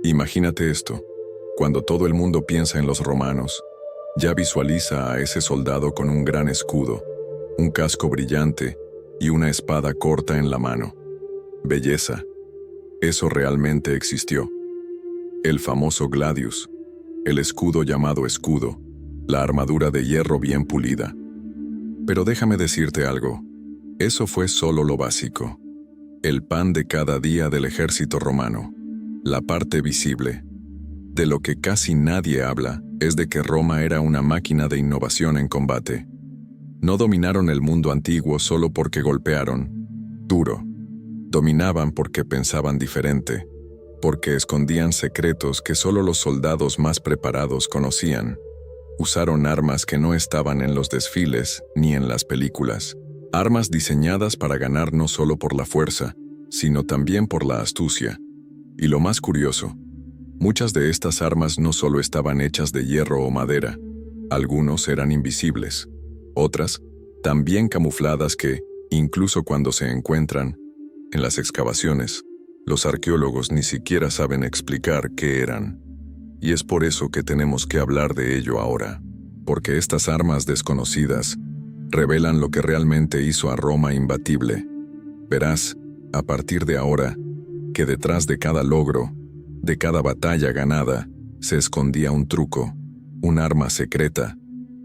Imagínate esto. Cuando todo el mundo piensa en los romanos, ya visualiza a ese soldado con un gran escudo, un casco brillante y una espada corta en la mano. Belleza. Eso realmente existió. El famoso gladius, el escudo llamado escudo, la armadura de hierro bien pulida. Pero déjame decirte algo, eso fue solo lo básico. El pan de cada día del ejército romano, la parte visible. De lo que casi nadie habla es de que Roma era una máquina de innovación en combate. No dominaron el mundo antiguo solo porque golpearon duro. Dominaban porque pensaban diferente, porque escondían secretos que solo los soldados más preparados conocían. Usaron armas que no estaban en los desfiles ni en las películas. Armas diseñadas para ganar no solo por la fuerza, sino también por la astucia. Y lo más curioso, muchas de estas armas no solo estaban hechas de hierro o madera, algunos eran invisibles, otras también camufladas que, incluso cuando se encuentran en las excavaciones, los arqueólogos ni siquiera saben explicar qué eran. Y es por eso que tenemos que hablar de ello ahora, porque estas armas desconocidas revelan lo que realmente hizo a Roma imbatible. Verás, a partir de ahora, que detrás de cada logro, de cada batalla ganada, se escondía un truco, un arma secreta,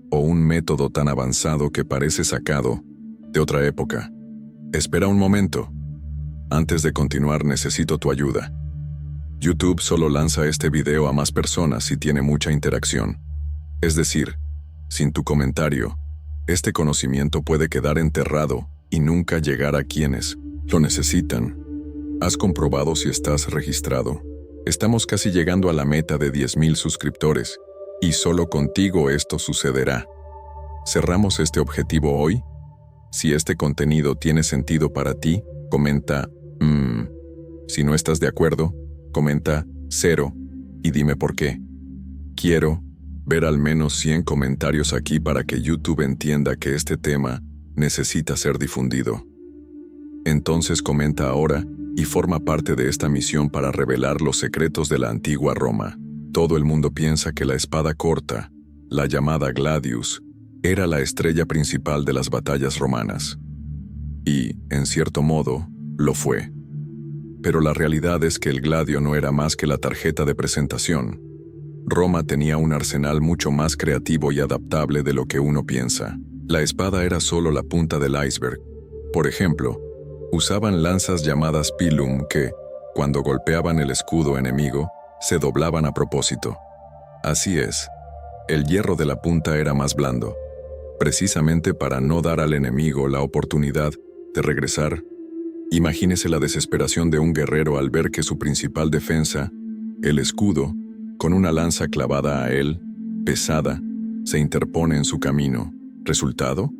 o un método tan avanzado que parece sacado de otra época. Espera un momento. Antes de continuar necesito tu ayuda. YouTube solo lanza este video a más personas si tiene mucha interacción. Es decir, sin tu comentario, este conocimiento puede quedar enterrado y nunca llegar a quienes lo necesitan. ¿Has comprobado si estás registrado? Estamos casi llegando a la meta de 10,000 suscriptores, y solo contigo esto sucederá. ¿Cerramos este objetivo hoy? Si este contenido tiene sentido para ti, comenta Si no estás de acuerdo, comenta 0 y dime por qué. Quiero ver al menos 100 comentarios aquí para que YouTube entienda que este tema necesita ser difundido. Entonces comenta ahora y forma parte de esta misión para revelar los secretos de la antigua Roma. Todo el mundo piensa que la espada corta, la llamada gladius, era la estrella principal de las batallas romanas. Y, en cierto modo, lo fue. Pero la realidad es que el gladio no era más que la tarjeta de presentación. Roma tenía un arsenal mucho más creativo y adaptable de lo que uno piensa. La espada era solo la punta del iceberg. Por ejemplo, usaban lanzas llamadas pilum que, cuando golpeaban el escudo enemigo, se doblaban a propósito. Así es, el hierro de la punta era más blando, precisamente para no dar al enemigo la oportunidad de regresar. Imagínese la desesperación de un guerrero al ver que su principal defensa, el escudo, con una lanza clavada a él, pesada, se interpone en su camino. ¿Resultado?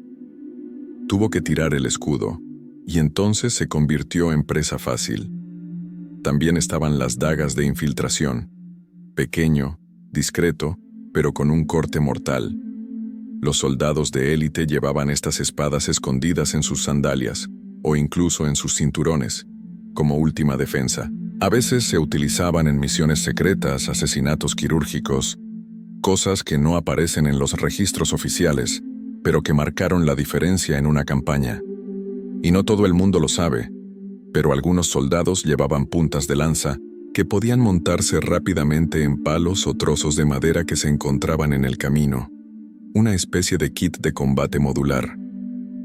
Tuvo que tirar el escudo, y entonces se convirtió en presa fácil. También estaban las dagas de infiltración, pequeño, discreto, pero con un corte mortal. Los soldados de élite llevaban estas espadas escondidas en sus sandalias, o incluso en sus cinturones, como última defensa. A veces se utilizaban en misiones secretas, asesinatos quirúrgicos, cosas que no aparecen en los registros oficiales, pero que marcaron la diferencia en una campaña. Y no todo el mundo lo sabe, pero algunos soldados llevaban puntas de lanza que podían montarse rápidamente en palos o trozos de madera que se encontraban en el camino. Una especie de kit de combate modular.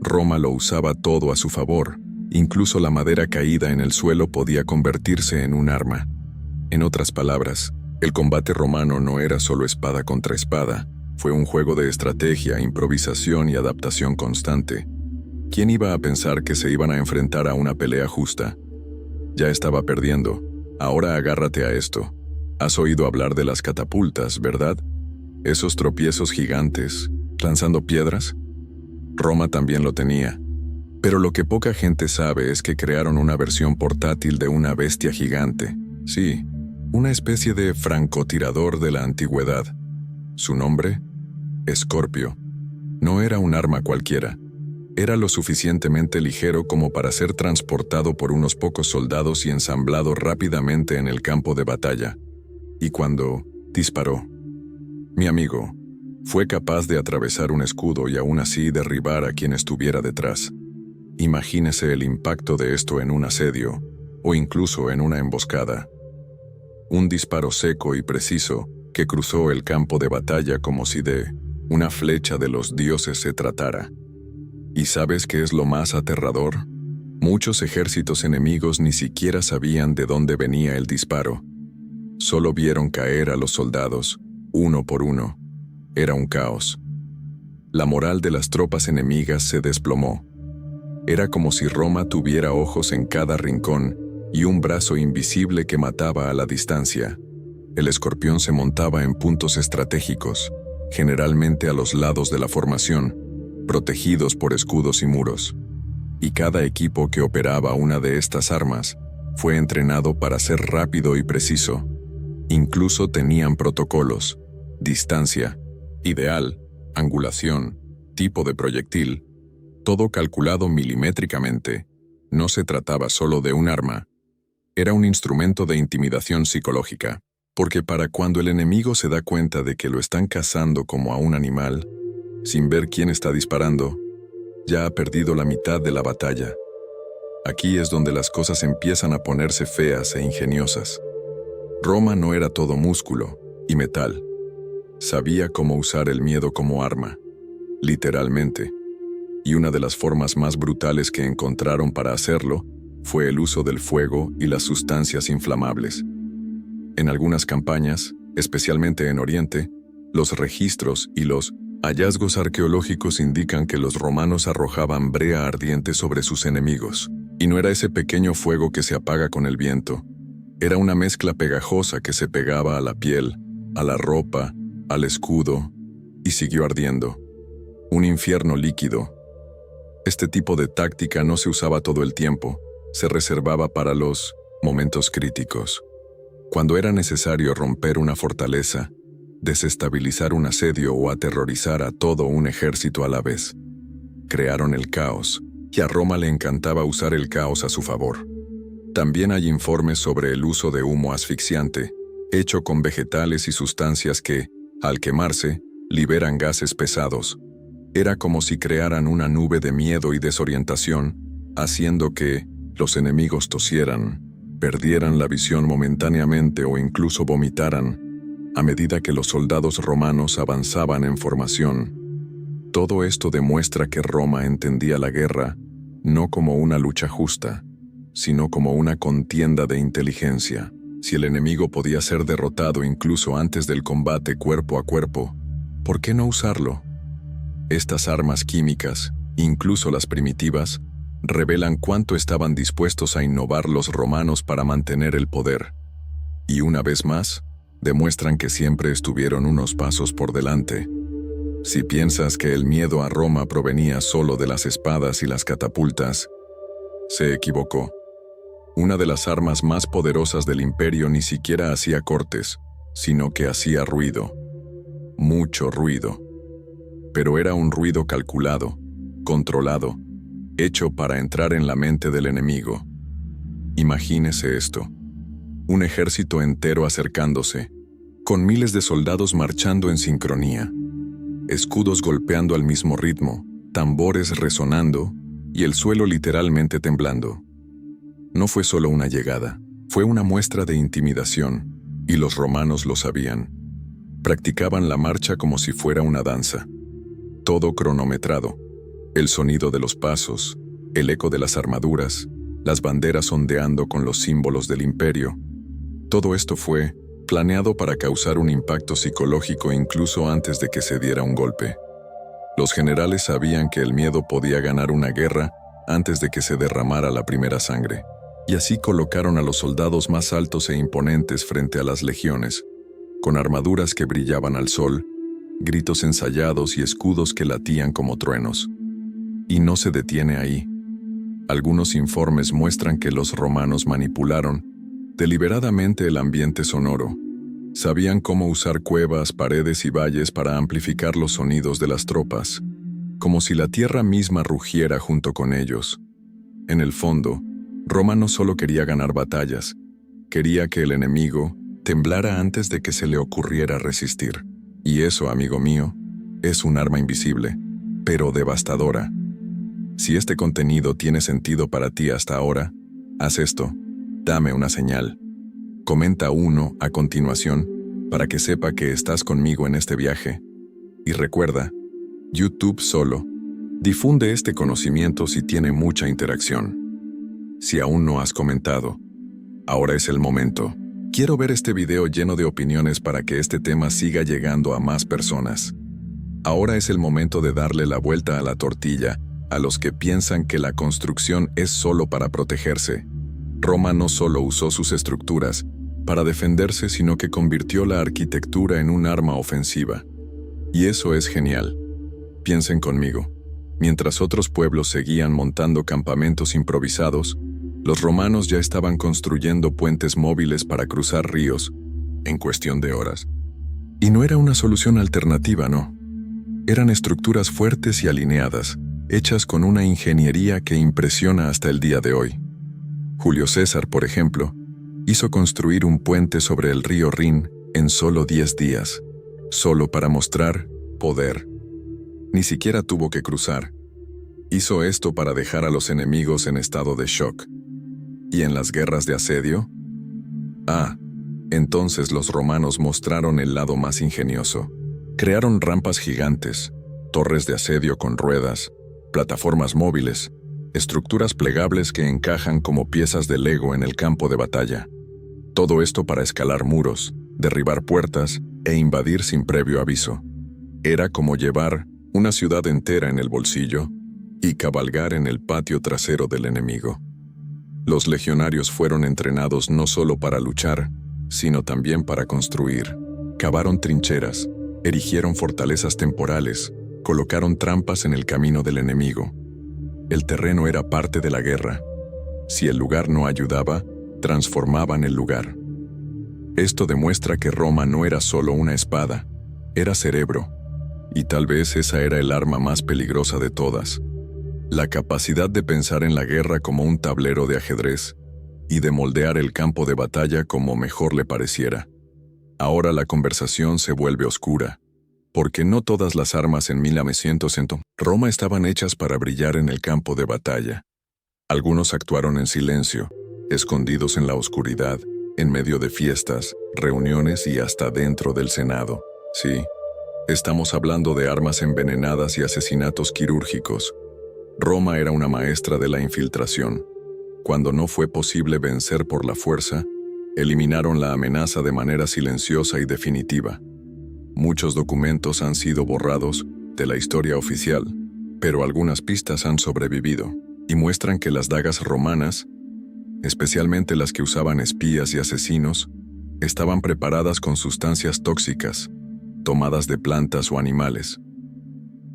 Roma lo usaba todo a su favor, incluso la madera caída en el suelo podía convertirse en un arma. En otras palabras, el combate romano no era solo espada contra espada, fue un juego de estrategia, improvisación y adaptación constante. ¿Quién iba a pensar que se iban a enfrentar a una pelea justa? Ya estaba perdiendo. Ahora agárrate a esto. Has oído hablar de las catapultas, ¿verdad? Esos tropiezos gigantes, lanzando piedras. Roma también lo tenía. Pero lo que poca gente sabe es que crearon una versión portátil de una bestia gigante. Sí, una especie de francotirador de la antigüedad. Su nombre, Escorpio. No era un arma cualquiera. Era lo suficientemente ligero como para ser transportado por unos pocos soldados y ensamblado rápidamente en el campo de batalla. y cuando disparó, mi amigo fue capaz de atravesar un escudo y aún así derribar a quien estuviera detrás. Imagínese el impacto de esto en un asedio, o incluso en una emboscada. Un disparo seco y preciso que cruzó el campo de batalla como si de una flecha de los dioses se tratara. ¿Y sabes qué es lo más aterrador? Muchos ejércitos enemigos ni siquiera sabían de dónde venía el disparo. Solo vieron caer a los soldados, uno por uno. Era un caos. La moral de las tropas enemigas se desplomó. Era como si Roma tuviera ojos en cada rincón y un brazo invisible que mataba a la distancia. El escorpión se montaba en puntos estratégicos, generalmente a los lados de la formación, protegidos por escudos y muros. Y cada equipo que operaba una de estas armas fue entrenado para ser rápido y preciso. Incluso tenían protocolos, distancia, ideal, angulación, tipo de proyectil, todo calculado milimétricamente. No se trataba solo de un arma. Era un instrumento de intimidación psicológica, porque para cuando el enemigo se da cuenta de que lo están cazando como a un animal, sin ver quién está disparando, ya ha perdido la mitad de la batalla. Aquí es donde las cosas empiezan a ponerse feas e ingeniosas. Roma no era todo músculo y metal. Sabía cómo usar el miedo como arma, literalmente. Y una de las formas más brutales que encontraron para hacerlo fue el uso del fuego y las sustancias inflamables. En algunas campañas, especialmente en Oriente, los registros y los hallazgos arqueológicos indican que los romanos arrojaban brea ardiente sobre sus enemigos. Y no era ese pequeño fuego que se apaga con el viento. Era una mezcla pegajosa que se pegaba a la piel, a la ropa, al escudo, y siguió ardiendo. Un infierno líquido. Este tipo de táctica no se usaba todo el tiempo, se reservaba para los momentos críticos. Cuando era necesario romper una fortaleza, desestabilizar un asedio o aterrorizar a todo un ejército a la vez. Crearon el caos, y a Roma le encantaba usar el caos a su favor. También hay informes sobre el uso de humo asfixiante, hecho con vegetales y sustancias que, al quemarse, liberan gases pesados. Era como si crearan una nube de miedo y desorientación, haciendo que los enemigos tosieran, perdieran la visión momentáneamente o incluso vomitaran, a medida que los soldados romanos avanzaban en formación. Todo esto demuestra que Roma entendía la guerra no como una lucha justa, sino como una contienda de inteligencia. Si el enemigo podía ser derrotado incluso antes del combate cuerpo a cuerpo, ¿por qué no usarlo? Estas armas químicas, incluso las primitivas, revelan cuánto estaban dispuestos a innovar los romanos para mantener el poder. Y una vez más, demuestran que siempre estuvieron unos pasos por delante. Si piensas que el miedo a Roma provenía solo de las espadas y las catapultas, se equivocó. Una de las armas más poderosas del imperio ni siquiera hacía cortes, sino que hacía ruido. Mucho ruido. Pero era un ruido calculado, controlado, hecho para entrar en la mente del enemigo. Imagínese esto. Un ejército entero acercándose, con miles de soldados marchando en sincronía, escudos golpeando al mismo ritmo, tambores resonando y el suelo literalmente temblando. No fue solo una llegada, fue una muestra de intimidación, y los romanos lo sabían. Practicaban la marcha como si fuera una danza. Todo cronometrado, el sonido de los pasos, el eco de las armaduras, las banderas ondeando con los símbolos del imperio. Todo esto fue planeado para causar un impacto psicológico incluso antes de que se diera un golpe. Los generales sabían que el miedo podía ganar una guerra antes de que se derramara la primera sangre, y así colocaron a los soldados más altos e imponentes frente a las legiones, con armaduras que brillaban al sol, gritos ensayados y escudos que latían como truenos. Y no se detiene ahí. Algunos informes muestran que los romanos manipularon deliberadamente el ambiente sonoro. Sabían cómo usar cuevas, paredes y valles para amplificar los sonidos de las tropas, como si la tierra misma rugiera junto con ellos. En el fondo, Roma no solo quería ganar batallas, quería que el enemigo temblara antes de que se le ocurriera resistir. Y eso, amigo mío, es un arma invisible, pero devastadora. Si este contenido tiene sentido para ti hasta ahora, haz esto, dame una señal. Comenta uno a continuación para que sepa que estás conmigo en este viaje. Y recuerda, YouTube solo difunde este conocimiento si tiene mucha interacción. Si aún no has comentado, ahora es el momento. Quiero ver este video lleno de opiniones para que este tema siga llegando a más personas. Ahora es el momento de darle la vuelta a la tortilla a los que piensan que la construcción es solo para protegerse. Roma no solo usó sus estructuras para defenderse, sino que convirtió la arquitectura en un arma ofensiva. Y eso es genial. Piensen conmigo. Mientras otros pueblos seguían montando campamentos improvisados, los romanos ya estaban construyendo puentes móviles para cruzar ríos en cuestión de horas. Y no era una solución alternativa, no. Eran estructuras fuertes y alineadas, hechas con una ingeniería que impresiona hasta el día de hoy. Julio César, por ejemplo, hizo construir un puente sobre el río Rin en solo 10 días, solo para mostrar poder. Ni siquiera tuvo que cruzar. Hizo esto para dejar a los enemigos en estado de shock. ¿Y en las guerras de asedio? Entonces los romanos mostraron el lado más ingenioso. Crearon rampas gigantes, torres de asedio con ruedas, plataformas móviles, estructuras plegables que encajan como piezas de Lego en el campo de batalla. Todo esto para escalar muros, derribar puertas e invadir sin previo aviso. Era como llevar una ciudad entera en el bolsillo y cabalgar en el patio trasero del enemigo. Los legionarios fueron entrenados no solo para luchar, sino también para construir. Cavaron trincheras, erigieron fortalezas temporales, colocaron trampas en el camino del enemigo. El terreno era parte de la guerra. Si el lugar no ayudaba, transformaban el lugar. Esto demuestra que Roma no era solo una espada, era cerebro, y tal vez esa era el arma más peligrosa de todas. La capacidad de pensar en la guerra como un tablero de ajedrez y de moldear el campo de batalla como mejor le pareciera. Ahora la conversación se vuelve oscura, porque no todas las armas en 1900 en Roma estaban hechas para brillar en el campo de batalla. Algunos actuaron en silencio, escondidos en la oscuridad, en medio de fiestas, reuniones y hasta dentro del Senado. Sí, estamos hablando de armas envenenadas y asesinatos quirúrgicos. Roma era una maestra de la infiltración. Cuando no fue posible vencer por la fuerza, eliminaron la amenaza de manera silenciosa y definitiva. Muchos documentos han sido borrados de la historia oficial, pero algunas pistas han sobrevivido y muestran que las dagas romanas, especialmente las que usaban espías y asesinos, estaban preparadas con sustancias tóxicas, tomadas de plantas o animales.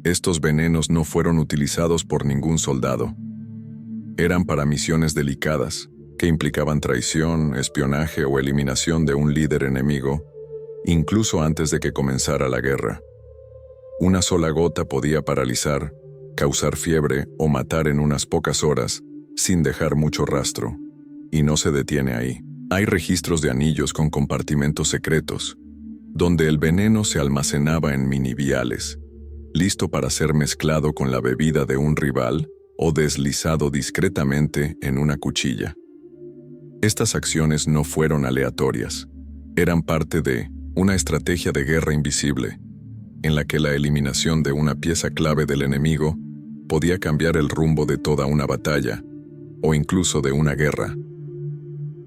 Estos venenos no fueron utilizados por ningún soldado. Eran para misiones delicadas, que implicaban traición, espionaje o eliminación de un líder enemigo, incluso antes de que comenzara la guerra. Una sola gota podía paralizar, causar fiebre o matar en unas pocas horas, sin dejar mucho rastro. Y no se detiene ahí. Hay registros de anillos con compartimentos secretos, donde el veneno se almacenaba en mini viales, listo para ser mezclado con la bebida de un rival o deslizado discretamente en una cuchilla. Estas acciones no fueron aleatorias, eran parte de una estrategia de guerra invisible, en la que la eliminación de una pieza clave del enemigo podía cambiar el rumbo de toda una batalla, o incluso de una guerra.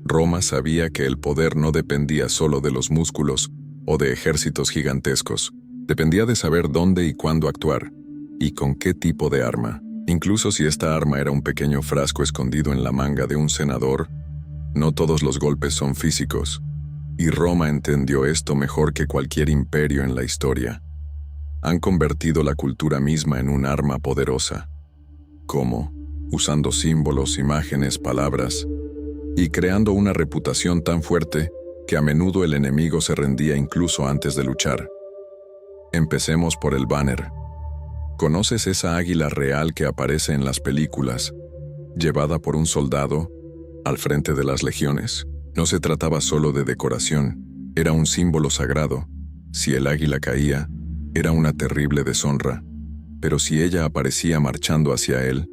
Roma sabía que el poder no dependía solo de los músculos o de ejércitos gigantescos, dependía de saber dónde y cuándo actuar, y con qué tipo de arma. Incluso si esta arma era un pequeño frasco escondido en la manga de un senador, no todos los golpes son físicos, y Roma entendió esto mejor que cualquier imperio en la historia. Han convertido la cultura misma en un arma poderosa. ¿Cómo? Usando símbolos, imágenes, palabras, y creando una reputación tan fuerte que a menudo el enemigo se rendía incluso antes de luchar. Empecemos por el banner. ¿Conoces esa águila real que aparece en las películas, llevada por un soldado al frente de las legiones? No se trataba solo de decoración, Era un símbolo sagrado. Si el águila caía, era una terrible deshonra, pero si ella aparecía marchando hacia él,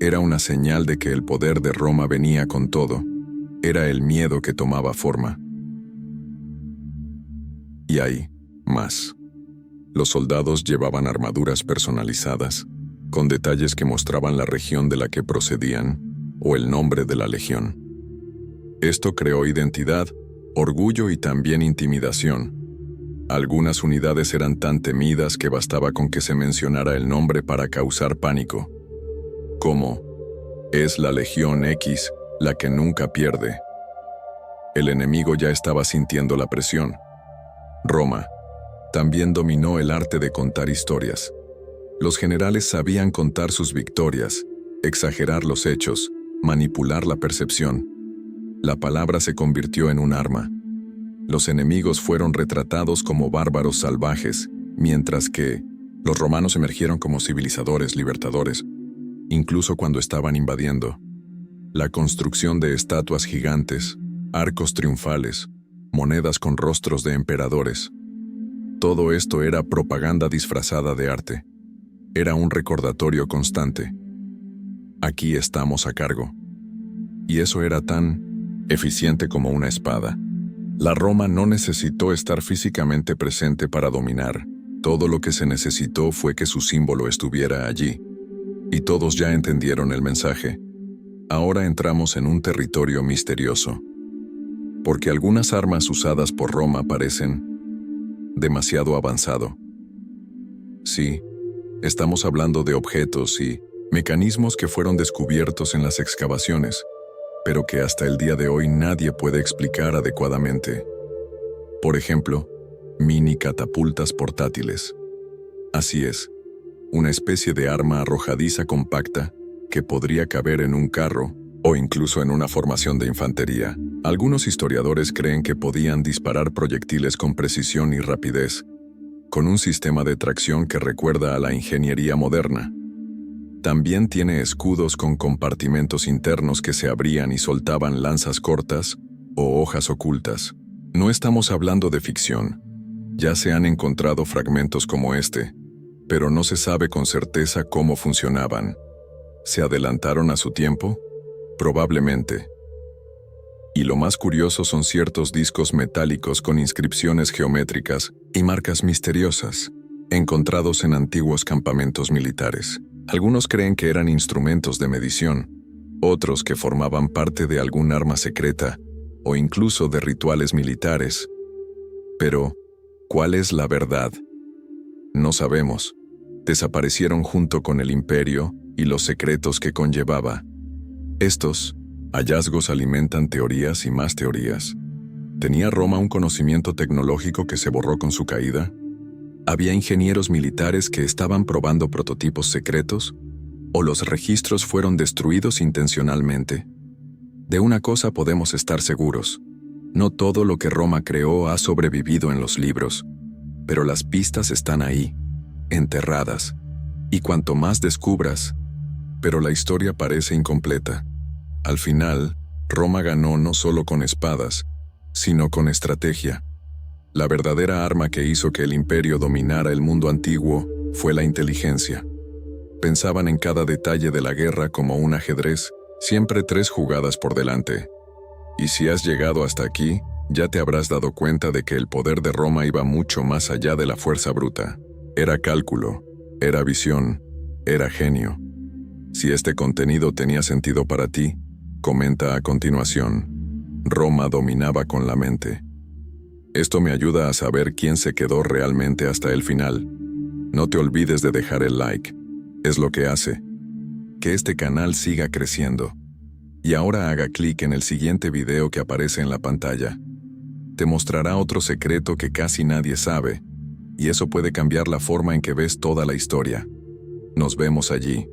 era una señal de que el poder de Roma venía con todo. Era el miedo que tomaba forma. Y hay más. Los soldados llevaban armaduras personalizadas, con detalles que mostraban la región de la que procedían o el nombre de la legión. Esto creó identidad, orgullo y también intimidación. Algunas unidades eran tan temidas que bastaba con que se mencionara el nombre para causar pánico. Como, es la Legión X, la que nunca pierde. El enemigo ya estaba sintiendo la presión. Roma también dominó el arte de contar historias. Los generales sabían contar sus victorias, exagerar los hechos, manipular la percepción. La palabra se convirtió en un arma. Los enemigos fueron retratados como bárbaros salvajes, mientras que los romanos emergieron como civilizadores, libertadores, incluso cuando estaban invadiendo. La construcción de estatuas gigantes, arcos triunfales, monedas con rostros de emperadores. Todo esto era propaganda disfrazada de arte. Era un recordatorio constante. Aquí estamos a cargo. Y eso era tan eficiente como una espada. La Roma no necesitó estar físicamente presente para dominar. Todo lo que se necesitó fue que su símbolo estuviera allí. Y todos ya entendieron el mensaje. Ahora entramos en un territorio misterioso. Porque algunas armas usadas por Roma parecen demasiado avanzado. Sí, estamos hablando de objetos y mecanismos que fueron descubiertos en las excavaciones, pero que hasta el día de hoy nadie puede explicar adecuadamente. Por ejemplo, mini catapultas portátiles. Así es, una especie de arma arrojadiza compacta que podría caber en un carro o incluso en una formación de infantería. Algunos historiadores creen que podían disparar proyectiles con precisión y rapidez, con un sistema de tracción que recuerda a la ingeniería moderna. También tiene escudos con compartimentos internos que se abrían y soltaban lanzas cortas o hojas ocultas. No estamos hablando de ficción. Ya se han encontrado fragmentos como este, pero no se sabe con certeza cómo funcionaban. ¿Se adelantaron a su tiempo? Probablemente. Y lo más curioso son ciertos discos metálicos con inscripciones geométricas y marcas misteriosas, encontrados en antiguos campamentos militares. Algunos creen que eran instrumentos de medición, otros que formaban parte de algún arma secreta o incluso de rituales militares. Pero, ¿cuál es la verdad? No sabemos. Desaparecieron junto con el imperio y los secretos que conllevaba. Estos hallazgos alimentan teorías y más teorías. ¿Tenía Roma un conocimiento tecnológico que se borró con su caída? ¿Había ingenieros militares que estaban probando prototipos secretos? ¿O los registros fueron destruidos intencionalmente? De una cosa podemos estar seguros. No todo lo que Roma creó ha sobrevivido en los libros, pero las pistas están ahí, enterradas. Y cuanto más descubras, pero la historia parece incompleta. Al final, Roma ganó no solo con espadas, sino con estrategia. La verdadera arma que hizo que el imperio dominara el mundo antiguo fue la inteligencia. Pensaban en cada detalle de la guerra como un ajedrez, siempre 3 jugadas por delante. Y si has llegado hasta aquí, ya te habrás dado cuenta de que el poder de Roma iba mucho más allá de la fuerza bruta. Era cálculo, era visión, era genio. Si este contenido tenía sentido para ti, comenta a continuación. Roma dominaba con la mente. Esto me ayuda a saber quién se quedó realmente hasta el final. No te olvides de dejar el like. Es lo que hace que este canal siga creciendo. Y ahora haga clic en el siguiente video que aparece en la pantalla. Te mostrará otro secreto que casi nadie sabe, y eso puede cambiar la forma en que ves toda la historia. Nos vemos allí.